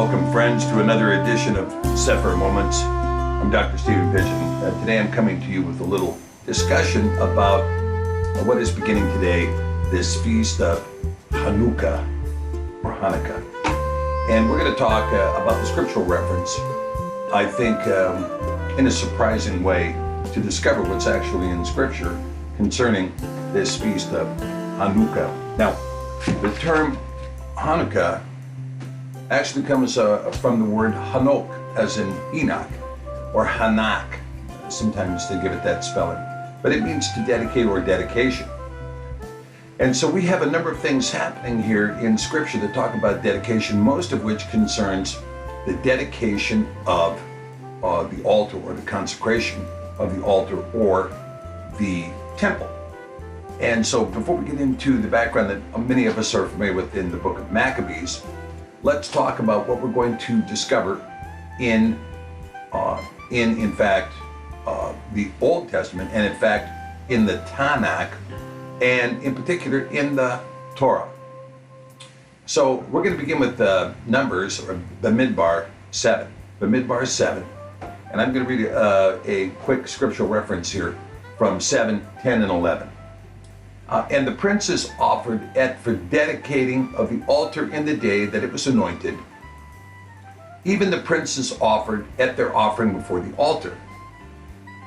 Welcome, friends, to another edition of Sefer Moments. I'm Dr. Stephen Pigeon. Today I'm coming to you with a little discussion about what is beginning today, this feast of Hánuka, or Hanukkah. And we're going to talk about the scriptural reference, I think, in a surprising way, to discover what's actually in Scripture concerning this feast of Hánuka. Now, the term Hanukkah actually comes from the word Hanok, as in Enoch, or Hanak. Sometimes they give it that spelling, but it means to dedicate or dedication. And so we have a number of things happening here in Scripture that talk about dedication, most of which concerns the dedication of the altar, or the consecration of the altar or the temple. And so before we get into the background that many of us are familiar with in the book of Maccabees, let's talk about what we're going to discover in fact, the Old Testament, and in fact, in the Tanakh, and in particular in the Toráh. So we're going to begin with Numbers, or Bamidbar 7. Bamidbar 7. And I'm going to read a quick scriptural reference here from 7, 10, and 11. And the princes offered for dedicating of the altar in the day that it was anointed. Even the princes offered at their offering before the altar.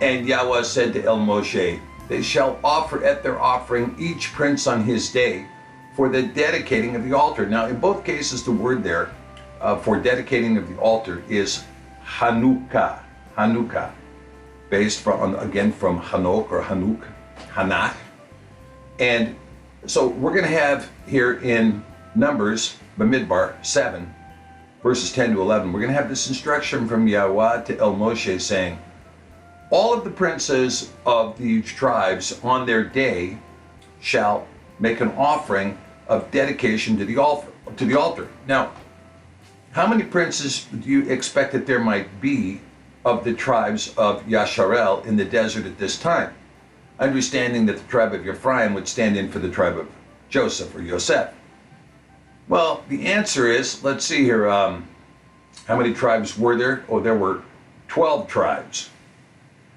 And Yahweh said to Moshe, they shall offer at their offering each prince on his day for the dedicating of the altar. Now, in both cases, the word there for dedicating of the altar is Hánuka, Hánuka, based from Hanok or Hanuk, Hanak. And so we're going to have here in Numbers, Bamidbar 7, verses 10 to 11, we're going to have this instruction from Yahweh to Moshe saying, all of the princes of the tribes on their day shall make an offering of dedication to the altar. Now, how many princes do you expect that there might be of the tribes of Yasharel in the desert at this time? Understanding that the tribe of Ephraim would stand in for the tribe of Joseph or Yosef. Well, the answer is, let's see here, how many tribes were there? Oh, there were 12 tribes.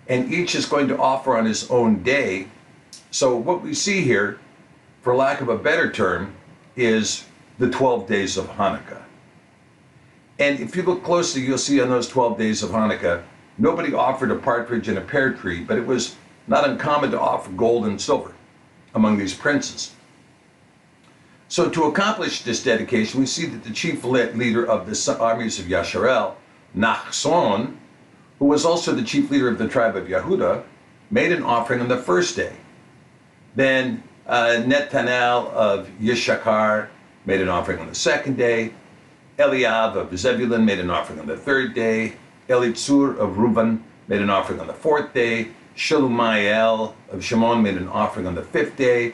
And each is going to offer on his own day. So what we see here, for lack of a better term, is the 12 days of Hanukkah. And if you look closely, you'll see on those 12 days of Hanukkah, nobody offered a partridge and a pear tree, but it was not uncommon to offer gold and silver among these princes. So to accomplish this dedication, we see that the chief leader of the armies of Yasharel, Nachshon, who was also the chief leader of the tribe of Yehuda, made an offering on the first day. Then Netanel of Yishakar made an offering on the second day. Eliab of Zebulun made an offering on the third day. Elitzur of Reuben made an offering on the fourth day. Shelumiel of Shimon made an offering on the fifth day.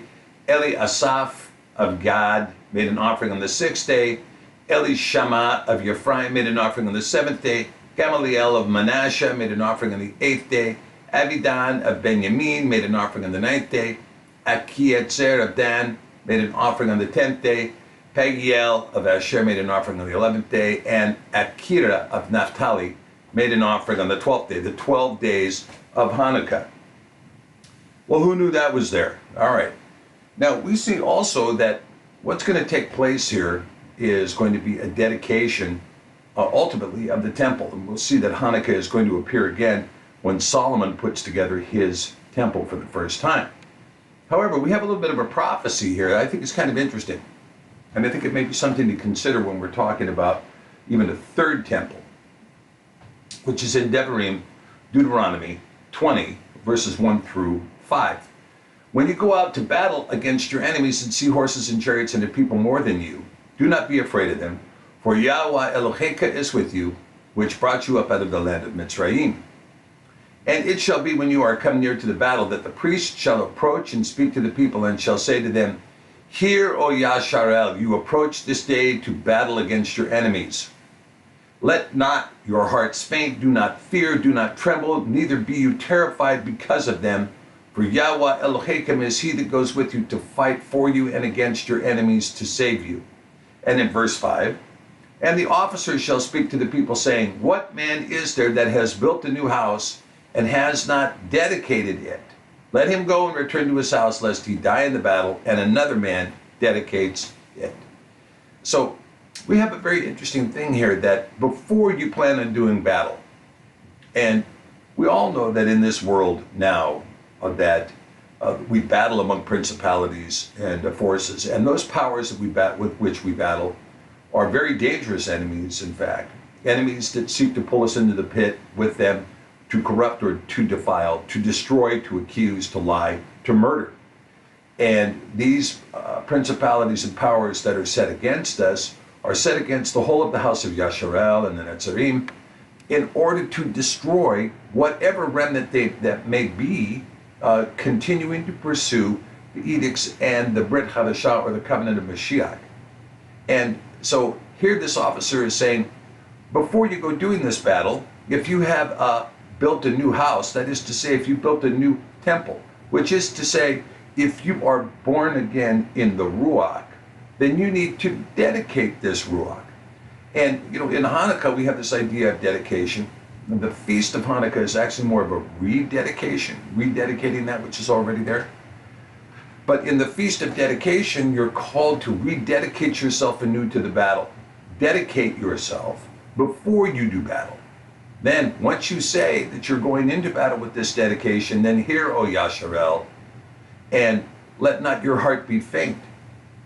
Eliasaph of Gad made an offering on the sixth day. Elishama of Ephraim made an offering on the seventh day. Gamaliel of Manasseh made an offering on the eighth day. Abidan of Benjamin made an offering on the ninth day. Akietzer of Dan made an offering on the 10th day. Pagiel of Asher made an offering on the 11th day. And Akira of Naphtali made an offering on the 12th day, the 12 days of Hanukkah. Well, who knew that was there? All right. Now, we see also that what's going to take place here is going to be a dedication, ultimately, of the temple. And we'll see that Hanukkah is going to appear again when Solomon puts together his temple for the first time. However, we have a little bit of a prophecy here that I think is kind of interesting. And I think it may be something to consider when we're talking about even a third temple, which is in Deuteronomy 20, verses 1 through 5. When you go out to battle against your enemies and see horses and chariots and a people more than you, do not be afraid of them, for Yahweh Elohecha is with you, which brought you up out of the land of Mitzrayim. And it shall be when you are come near to the battle that the priest shall approach and speak to the people and shall say to them, Hear, O Yasharel, you approach this day to battle against your enemies. Let not your hearts faint, do not fear, do not tremble, neither be you terrified because of them. For Yahweh Elohim is he that goes with you to fight for you and against your enemies to save you. And in verse 5, And the officers shall speak to the people, saying, what man is there that has built a new house and has not dedicated it? Let him go and return to his house, lest he die in the battle, and another man dedicates it. So we have a very interesting thing here, that before you plan on doing battle, and we all know that in this world now that we battle among principalities and forces, and those powers that with which we battle are very dangerous enemies, in fact. Enemies that seek to pull us into the pit with them, to corrupt or to defile, to destroy, to accuse, to lie, to murder. And these principalities and powers that are set against us are set against the whole of the house of Yasharel and the Netzarim, in order to destroy whatever remnant that may be continuing to pursue the edicts and the Brit Hadashah, or the covenant of Mashiach. And so here this officer is saying, before you go doing this battle, if you have built a new house, that is to say, if you built a new temple, which is to say, if you are born again in the Ruach, then you need to dedicate this Ruach. And you know, in Hanukkah we have this idea of dedication. The Feast of Hanukkah is actually more of a rededication, rededicating that which is already there. But in the Feast of Dedication, you're called to rededicate yourself anew to the battle. Dedicate yourself before you do battle. Then, once you say that you're going into battle with this dedication, then hear, O Yasharel, and let not your heart be faint.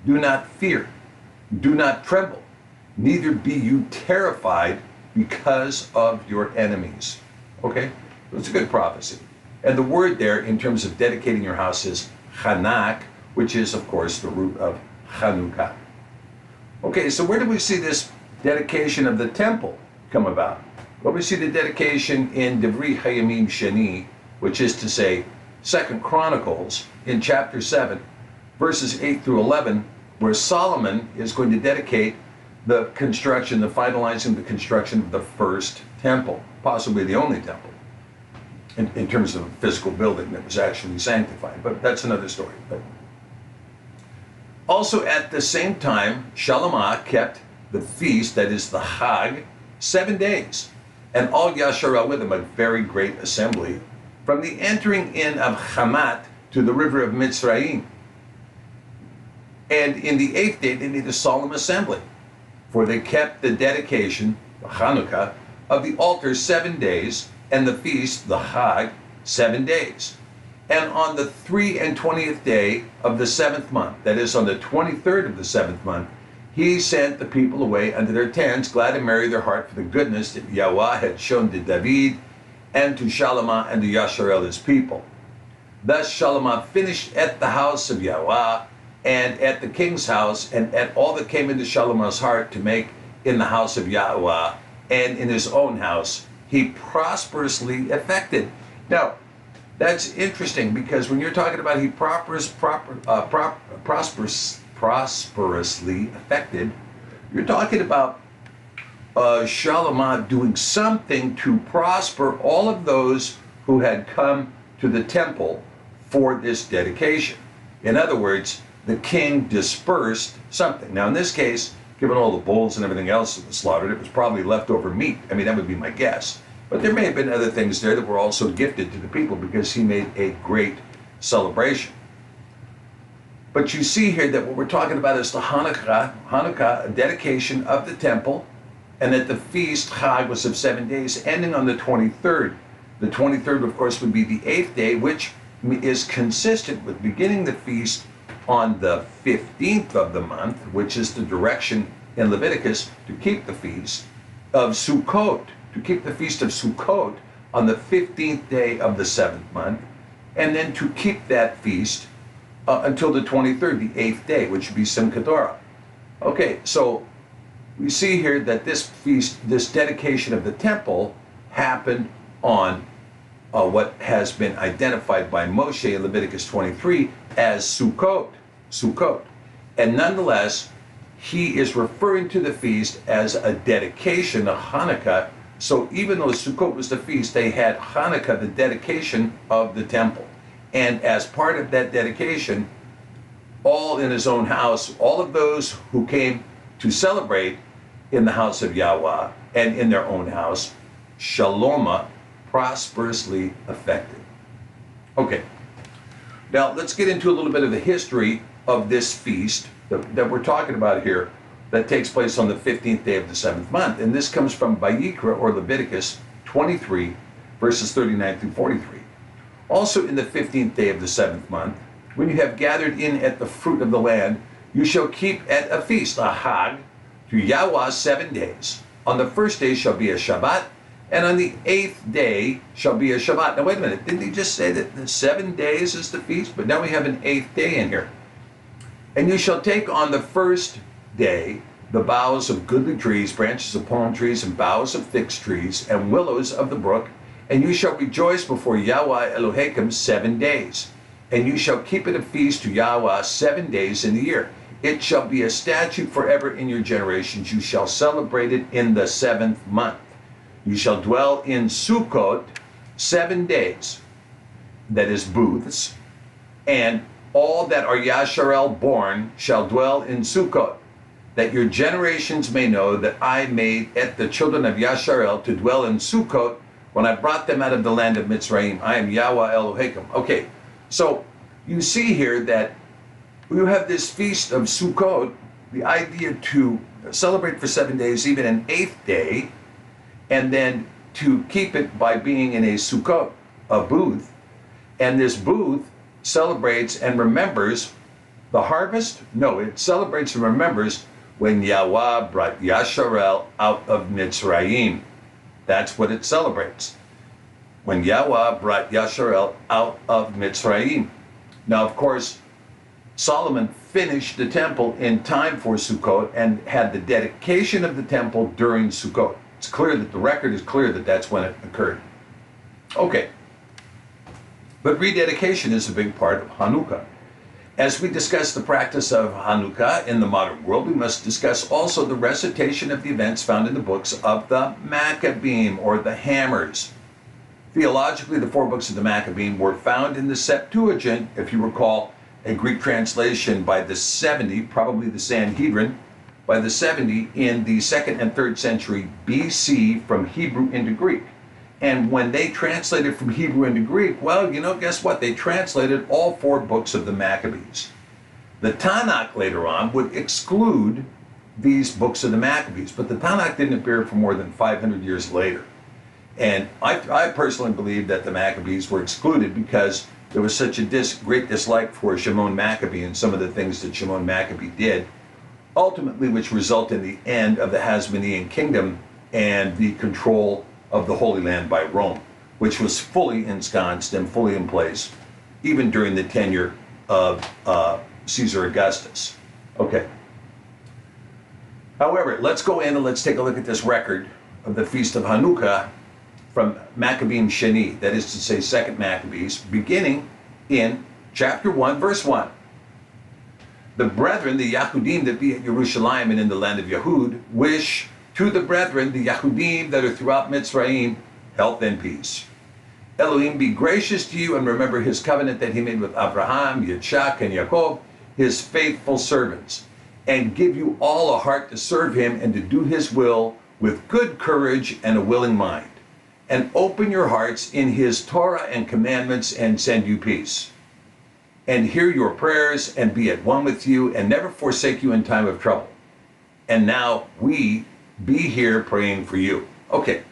Do not fear. Do not tremble. Neither be you terrified because of your enemies. Okay? It's a good prophecy. And the word there, in terms of dedicating your house, is Chanak, which is, of course, the root of Chanukah. Okay, so where do we see this dedication of the temple come about? Well, we see the dedication in Devri Hayamim Sheni, which is to say, 2 Chronicles, in chapter 7, verses 8 through 11, where Solomon is going to dedicate the construction, the finalizing the construction of the first temple, possibly the only temple, in terms of a physical building that was actually sanctified. But that's another story. But also at the same time, Shalomah kept the feast, that is the Hag, 7 days, and all Yasharel with him, a very great assembly, from the entering in of Hamat to the river of Mitzrayim. And in the 8th day they made a solemn assembly, for they kept the dedication, the Chanukah, of the altar 7 days, and the feast, the Hag, 7 days. And on the 23rd day of the 7th month, that is on the 23rd of the 7th month, he sent the people away unto their tents, glad and merry their heart for the goodness that Yahweh had shown to David and to Shalomah and to Yasharel his people. Thus Shalomah finished at the house of Yahweh, and at the king's house, and at all that came into Shalomah's heart to make in the house of Yahweh, and in his own house, he prosperously effected. Now, that's interesting, because when you're talking about he prosperously effected, you're talking about Shalomah doing something to prosper all of those who had come to the temple for this dedication. In other words, the king dispersed something. Now in this case, given all the bulls and everything else that was slaughtered, it was probably leftover meat. I mean, that would be my guess. But there may have been other things there that were also gifted to the people, because he made a great celebration. But you see here that what we're talking about is the Hanukkah, a dedication of the temple, and that the feast, Chag, was of 7 days, ending on the 23rd. The 23rd, of course, would be the 8th day, which is consistent with beginning the feast on the 15th of the month, which is the direction in Leviticus to keep the feast of Sukkot, to keep the feast of Sukkot on the 15th day of the 7th month, and then to keep that feast until the 23rd, the 8th day, which would be Simchat Torah. Okay, so we see here that this feast, this dedication of the temple, happened on what has been identified by Moshe in Leviticus 23 as Sukkot. And nonetheless, he is referring to the feast as a dedication of Hanukkah. So even though Sukkot was the feast, they had Hanukkah, the dedication of the temple. And as part of that dedication, all in his own house, all of those who came to celebrate in the house of Yahweh and in their own house, shaloma, prosperously affected. Okay, now let's get into a little bit of the history of this feast that we're talking about here that takes place on the 15th day of the 7th month. And this comes from Vayikra, or Leviticus 23, verses 39 through 43. Also in the 15th day of the 7th month, when you have gathered in at the fruit of the land, you shall keep at a feast, a hag, to Yahweh 7 days. On the first day shall be a Shabbat, and on the 8th day shall be a Shabbat. Now wait a minute, didn't he just say that the 7 days is the feast? But now we have an 8th day in here. And you shall take on the first day the boughs of goodly trees, branches of palm trees, and boughs of thick trees, and willows of the brook, and you shall rejoice before Yahweh Elohim 7 days. And you shall keep it a feast to Yahweh 7 days in the year. It shall be a statute forever in your generations. You shall celebrate it in the 7th month. You shall dwell in Sukkot 7 days, that is booths, and all that are Yasharel born shall dwell in Sukkot, that your generations may know that I made at the children of Yasharel to dwell in Sukkot when I brought them out of the land of Mitzrayim. I am Yahweh Elohim. Okay, so you see here that you have this feast of Sukkot, the idea to celebrate for 7 days, even an 8th day, and then to keep it by being in a Sukkot, a booth. And this booth celebrates and remembers the harvest? No, it celebrates and remembers when Yahweh brought Yasharel out of Mitzrayim. That's what it celebrates. When Yahweh brought Yasharel out of Mitzrayim. Now, of course, Solomon finished the temple in time for Sukkot and had the dedication of the temple during Sukkot. It's clear that the record is clear that that's when it occurred. Okay. But rededication is a big part of Hanukkah. As we discuss the practice of Hanukkah in the modern world, we must discuss also the recitation of the events found in the books of the Maccabees, or the Hammers. Theologically, the 4 books of the Maccabees were found in the Septuagint, if you recall, a Greek translation by the 70, probably the Sanhedrin, by the 70 in the 2nd and 3rd century BC from Hebrew into Greek. And when they translated from Hebrew into Greek, well, you know, guess what? They translated all 4 books of the Maccabees. The Tanakh later on would exclude these books of the Maccabees, but the Tanakh didn't appear for more than 500 years later. And I personally believe that the Maccabees were excluded because there was such a great dislike for Shimon Maccabee and some of the things that Shimon Maccabee did, ultimately which resulted in the end of the Hasmonean kingdom and the control of the Holy Land by Rome, which was fully ensconced and fully in place, even during the tenure of Caesar Augustus. Okay. However, let's go in and let's take a look at this record of the Feast of Hanukkah from Maccabees Sheni, that is to say 2nd Maccabees, beginning in chapter 1, verse 1. The brethren, the Yahudim that be at Jerusalem and in the land of Yehud, wish to the brethren, the Yahudim that are throughout Mitzrayim, health and peace. Elohim be gracious to you and remember his covenant that he made with Abraham, Yitzchak, and Yaakov, his faithful servants, and give you all a heart to serve him and to do his will with good courage and a willing mind, and open your hearts in his Torah and commandments and send you peace, and hear your prayers and be at one with you and never forsake you in time of trouble. And now we be here praying for you. Okay,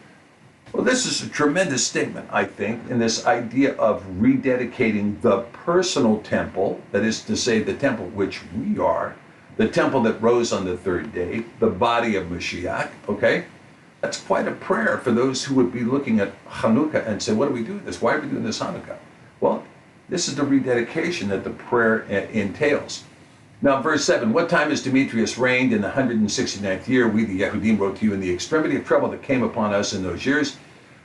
well, this is a tremendous statement, I think, in this idea of rededicating the personal temple, that is to say the temple which we are, the temple that rose on the 3rd day, the body of Mashiach, okay? That's quite a prayer for those who would be looking at Hanukkah and say, what do we do with this? Why are we doing this Hanukkah? Well, this is the rededication that the prayer entails. Now, verse 7, what time as Demetrius reigned in the 169th year, we the Yehudim wrote to you in the extremity of trouble that came upon us in those years,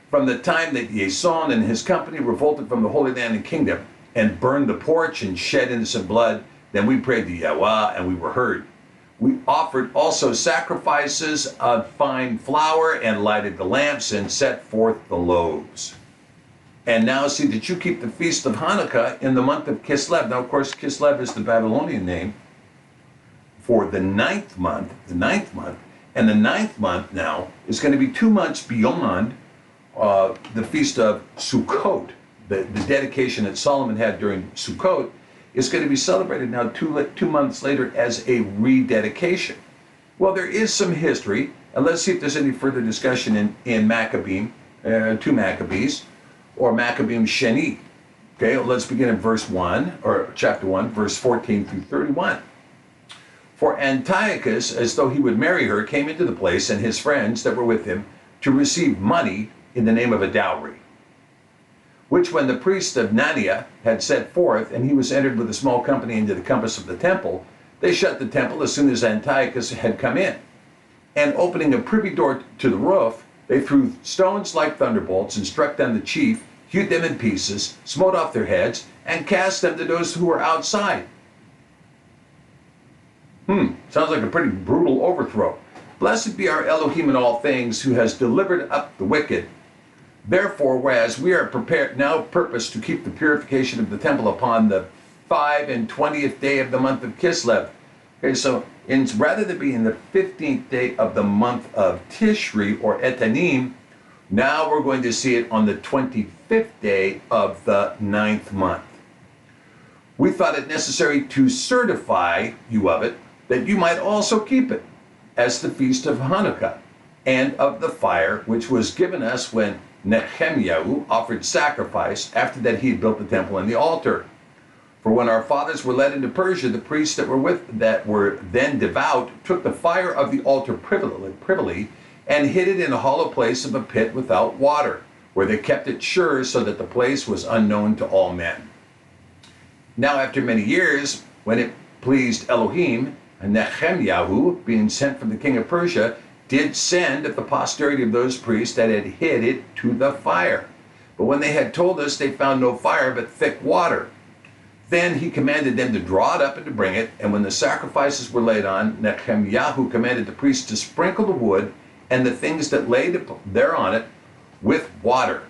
from the time that Yason and his company revolted from the Holy Land and Kingdom, and burned the porch and shed innocent blood, then we prayed to Yahweh, and we were heard. We offered also sacrifices of fine flour, and lighted the lamps, and set forth the loaves. And now see that you keep the feast of Hanukkah in the month of Kislev. Now, of course, Kislev is the Babylonian name for the ninth month, And the 9th month now is going to be 2 months beyond the Feast of Sukkot. The dedication that Solomon had during Sukkot is going to be celebrated now 2 months later as a rededication. Well, there is some history, and let's see if there's any further discussion in Maccabees, 2 Maccabees, or Maccabees Sheni. Okay, let's begin in verse 1, or chapter 1, verse 14 through 31. For Antiochus, as though he would marry her, came into the place, and his friends that were with him, to receive money in the name of a dowry. Which when the priest of Nania had set forth, and he was entered with a small company into the compass of the temple, they shut the temple as soon as Antiochus had come in. And opening a privy door to the roof, they threw stones like thunderbolts, and struck down the chief, hewed them in pieces, smote off their heads, and cast them to those who were outside. Sounds like a pretty brutal overthrow. Blessed be our Elohim in all things, who has delivered up the wicked. Therefore, whereas we are prepared now purpose to keep the purification of the temple upon the 25th day of the month of Kislev. Okay, so rather than being the 15th day of the month of Tishri or Etanim, now we're going to see it on the 25th day of the 9th month. We thought it necessary to certify you of it, that you might also keep it, as the Feast of Hánuka, and of the fire, which was given us when Nehemiah offered sacrifice after that he had built the temple and the altar. For when our fathers were led into Persia, the priests that were then devout took the fire of the altar privily and hid it in a hollow place of a pit without water, where they kept it sure, so that the place was unknown to all men. Now after many years, when it pleased Elohim, Nehemiah, being sent from the king of Persia, did send of the posterity of those priests that had hid it to the fire. But when they had told us, they found no fire but thick water. Then he commanded them to draw it up and to bring it, and when the sacrifices were laid on, Nehemiah commanded the priests to sprinkle the wood and the things that lay there on it with water.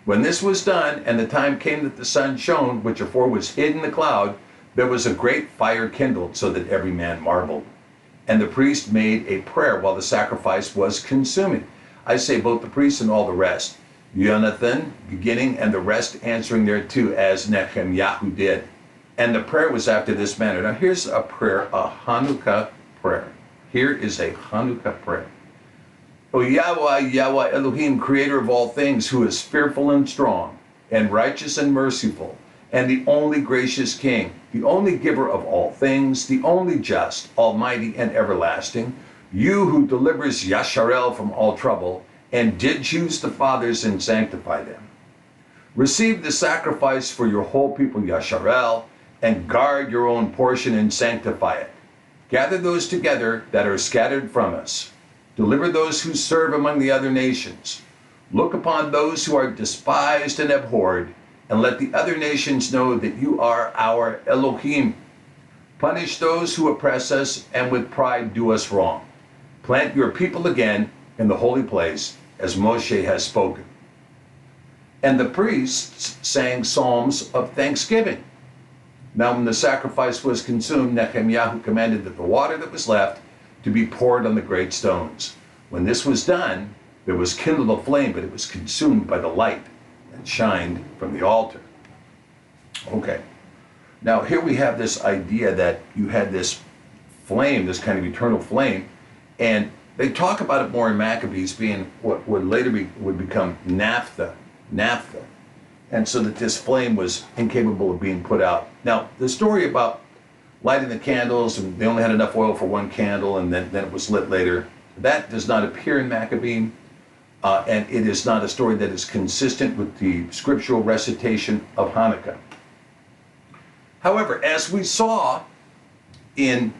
When this was done, and the time came that the sun shone, which afore was hid in the cloud, there was a great fire kindled, so that every man marveled. And the priest made a prayer while the sacrifice was consuming. I say both the priests and all the rest, Jonathan beginning and the rest answering thereto, as Nehemiah did. And the prayer was after this manner. Now here's a prayer, a Hanukkah prayer. Here is a Hanukkah prayer. O Yahweh, Yahweh Elohim, creator of all things, who is fearful and strong, and righteous and merciful, and the only gracious King, the only giver of all things, the only just, almighty, and everlasting, you who delivers Yasharel from all trouble, and did choose the fathers and sanctify them. Receive the sacrifice for your whole people, Yasharel, and guard your own portion and sanctify it. Gather those together that are scattered from us. Deliver those who serve among the other nations. Look upon those who are despised and abhorred, and let the other nations know that you are our Elohim. Punish those who oppress us and with pride do us wrong. Plant your people again in the holy place, as Moshe has spoken. And the priests sang psalms of thanksgiving. Now when the sacrifice was consumed, Nehemiah commanded that the water that was left to be poured on the great stones. When this was done, there was kindled a flame, but it was consumed by the light and shined from the altar. Okay. Now here we have this idea that you had this flame, this kind of eternal flame, and they talk about it more in Maccabees being what would later would become naphtha. And so that this flame was incapable of being put out. Now, the story about lighting the candles, and they only had enough oil for one candle, and then it was lit later, that does not appear in Maccabees, and it is not a story that is consistent with the scriptural recitation of Hanukkah. However, as we saw in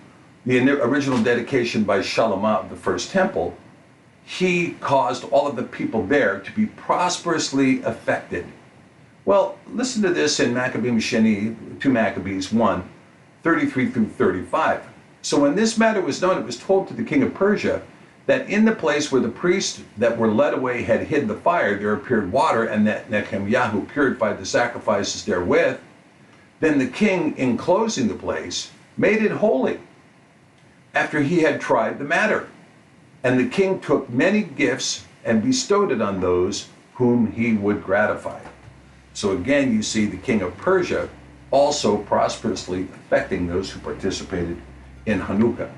the original dedication by Shalomah of the first temple, he caused all of the people there to be prosperously affected. Well, listen to this in Maccabees Sheni, 2 Maccabees 1, 33 through 35. So when this matter was known, it was told to the king of Persia that in the place where the priests that were led away had hid the fire, there appeared water, and that Nehemiah purified the sacrifices therewith. Then the king, enclosing the place, made it holy, after he had tried the matter. And the king took many gifts and bestowed it on those whom he would gratify. So again, you see the king of Persia also prosperously affecting those who participated in Hanukkah.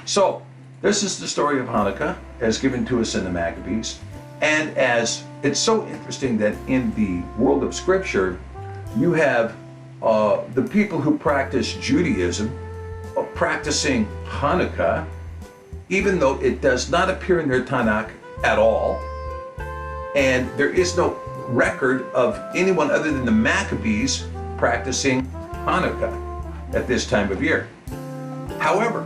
So this is the story of Hanukkah as given to us in the Maccabees. And as it's so interesting that in the world of Scripture, you have the people who practice Judaism practicing Hanukkah, even though it does not appear in their Tanakh at all. And there is no record of anyone other than the Maccabees practicing Hanukkah at this time of year. However,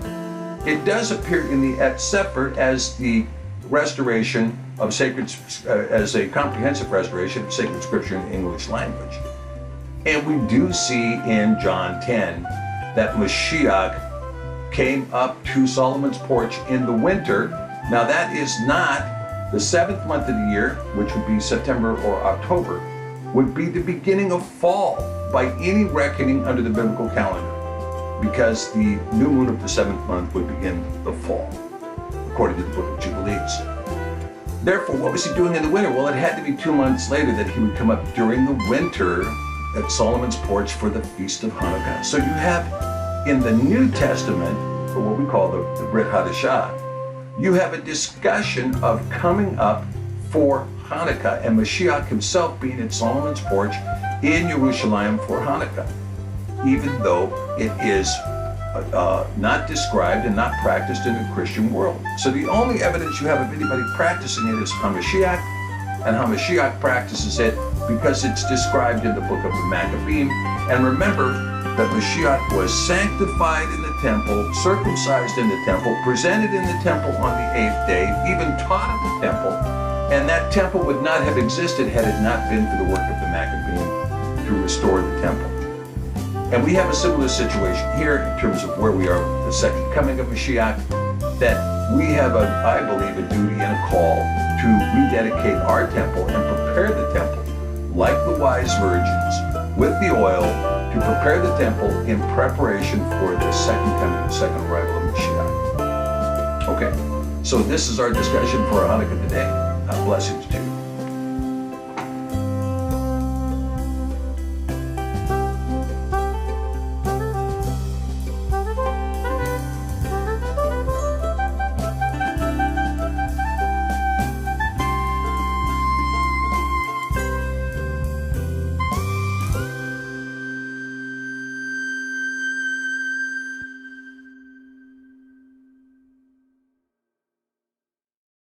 it does appear in the Et Sefer as the restoration of sacred, as a comprehensive restoration of sacred scripture in the English language. And we do see in John 10 that Mashiach came up to Solomon's porch in the winter. Now that is not the 7th month of the year, which would be September or October, would be the beginning of fall by any reckoning under the biblical calendar, because the new moon of the 7th month would begin the fall, according to the book of Jubilees. Therefore, what was he doing in the winter? Well, it had to be 2 months later that he would come up during the winter at Solomon's porch for the Feast of Hanukkah. So you have in the New Testament, or what we call the Brit Hadashah, you have a discussion of coming up for Hanukkah and Mashiach himself being at Solomon's porch in Jerusalem for Hanukkah, even though it is not described and not practiced in the Christian world. So the only evidence you have of anybody practicing it is HaMashiach, and HaMashiach practices it because it's described in the book of the Maccabees. And remember that Mashiach was sanctified in the temple, circumcised in the temple, presented in the temple on the 8th day, even taught at the temple, and that temple would not have existed had it not been for the work of the Maccabees to restore the temple. And we have a similar situation here in terms of where we are with the second coming of Mashiach, that we have, I believe, a duty and a call to rededicate our temple and prepare the temple, like the wise virgins, with the oil, to prepare the temple in preparation for the second coming, the second arrival of Mashiach. Okay, so this is our discussion for Hanukkah today. Blessings to you.